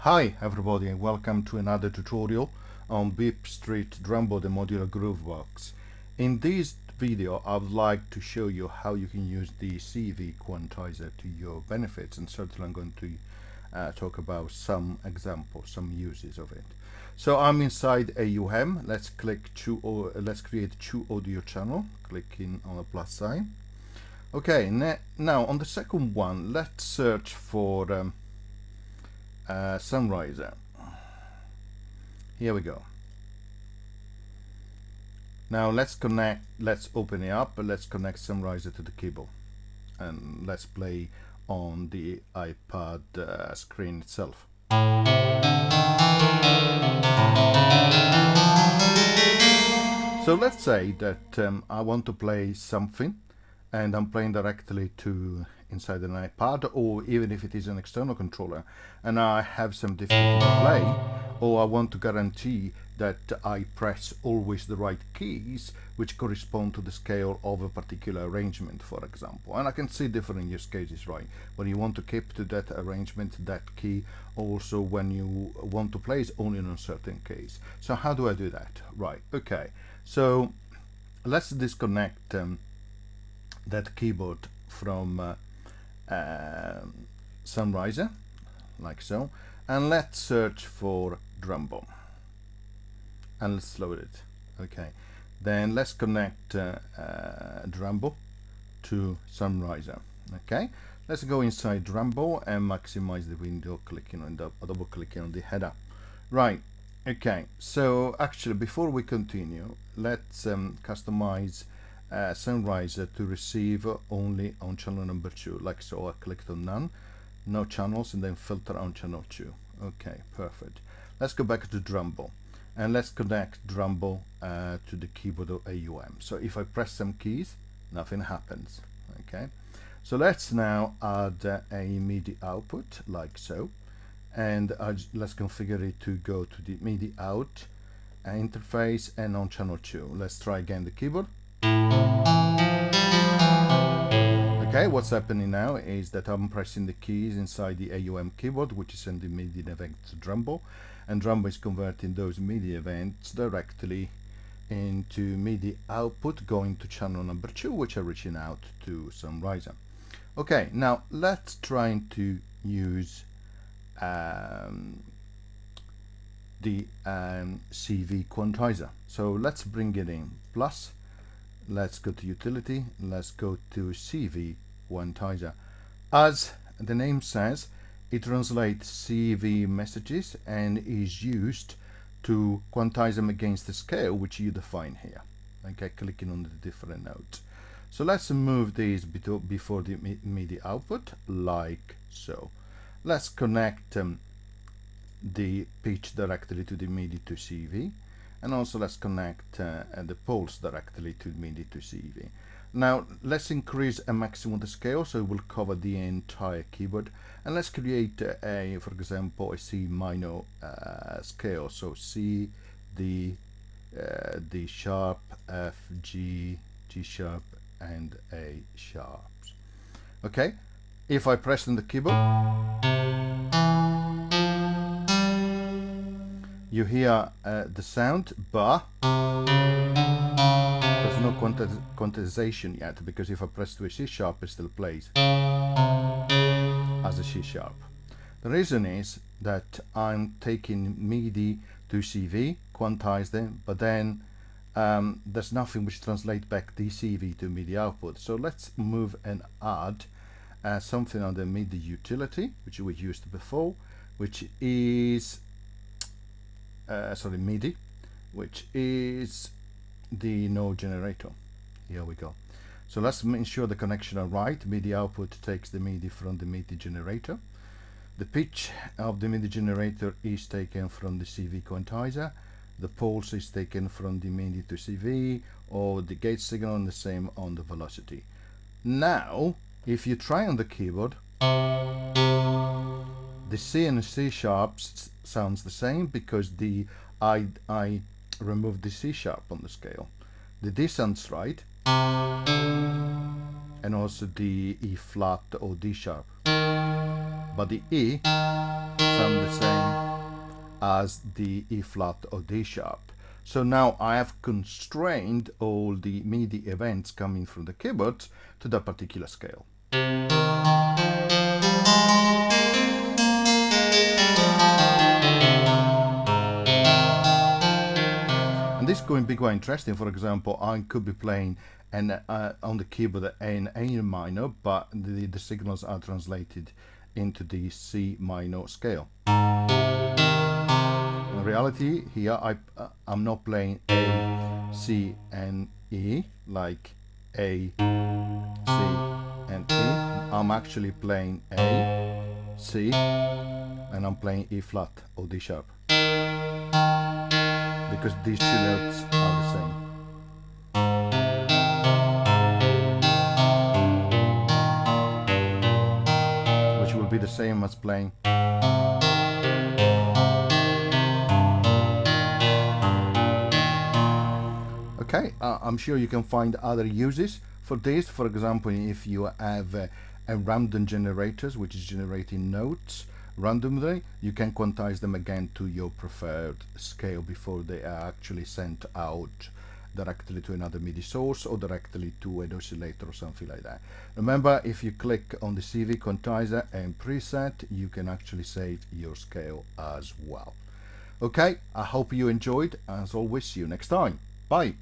Hi everybody and welcome to another tutorial on BeepStreet Drambo, the modular groovebox. In this video I would like to show you how you can use the CV Quantizer to your benefits, and certainly I'm going to talk about some examples, some uses of it. So I'm inside AUM. Let's create two audio channel, clicking on the plus sign. Okay, now on the second one let's search for Sunriser. Here we go. Now let's open it up, let's connect Sunriser to the keyboard and let's play on the iPad screen itself. So let's say that I want to play something and I'm playing directly to inside an iPad, or even if it is an external controller and I have some difficulty to play, or I want to guarantee that I press always the right keys which correspond to the scale of a particular arrangement, for example. And I can see different use cases, right? When you want to keep to that arrangement, that key, also when you want to place only in a certain case. So how do I do that? Right, okay. So let's disconnect that keyboard from Sunriser, like so, and let's search for Drambo and let's load it. Okay, then let's connect Drambo to Sunriser. Okay, let's go inside Drambo and maximize the window, clicking on double clicking on the header. Right, okay, so actually before we continue, let's customize Sunriser to receive only on channel number 2, like so. I clicked on none, no channels, and then filter on channel 2. Okay, perfect. Let's go back to Drambo and let's connect Drambo to the keyboard of AUM. So if I press some keys, nothing happens. Okay, so let's now add a MIDI output, like so, and let's configure it to go to the MIDI out interface and on channel 2. Let's try again the keyboard. Okay, what's happening now is that I'm pressing the keys inside the AUM keyboard, which is sending MIDI event to Drambo, and Drambo is converting those MIDI events directly into MIDI output going to channel number 2, which are reaching out to Sunriser. Okay, now let's try to use the CV Quantizer. So let's bring it in plus. Let's go to utility, let's go to CV Quantizer. As the name says, it translates CV messages and is used to quantize them against the scale which you define here. Okay, clicking on the different notes. So let's move these before the MIDI output, like so. Let's connect the pitch directly to the MIDI to CV, and also let's connect the pulse directly to MIDI to CV. Now let's increase a maximum the scale so it will cover the entire keyboard, and let's create for example, a C minor scale. So C, D, D sharp, F, G, G sharp, and A sharps. Okay, if I press on the keyboard, you hear the sound, but there's no quantization yet, because if I press to a C sharp, it still plays as a C sharp. The reason is that I'm taking MIDI to CV, quantized it, but then there's nothing which translates back the CV to MIDI output. So let's move and add something on the MIDI utility, which we used before, which is MIDI, which is the node generator. Here we go. So let's ensure the connection are right. MIDI output takes the MIDI from the MIDI generator. The pitch of the MIDI generator is taken from the CV Quantizer. The pulse is taken from the MIDI to CV, or the gate signal, and the same on the velocity. Now, if you try on the keyboard, the C and C sharps sounds the same because I removed the C sharp on the scale. The D sounds right, and also the E flat or D sharp, but the E sound the same as the E flat or D sharp. So now I have constrained all the MIDI events coming from the keyboard to that particular scale. And this is going to be quite interesting. For example, I could be playing on the keyboard an A minor, but the signals are translated into the C minor scale. In reality, here I'm not playing A, C, and E like A, C, and E. I'm actually playing A, C, and I'm playing E flat or D sharp, because these two notes are the same. Which will be the same as playing. Okay, I'm sure you can find other uses for this. For example, if you have a random generators which is generating notes randomly, you can quantize them again to your preferred scale before they are actually sent out directly to another MIDI source or directly to an oscillator or something like that. Remember, if you click on the CV Quantizer and preset, you can actually save your scale as well. Okay, I hope you enjoyed. As always, see you next time. Bye.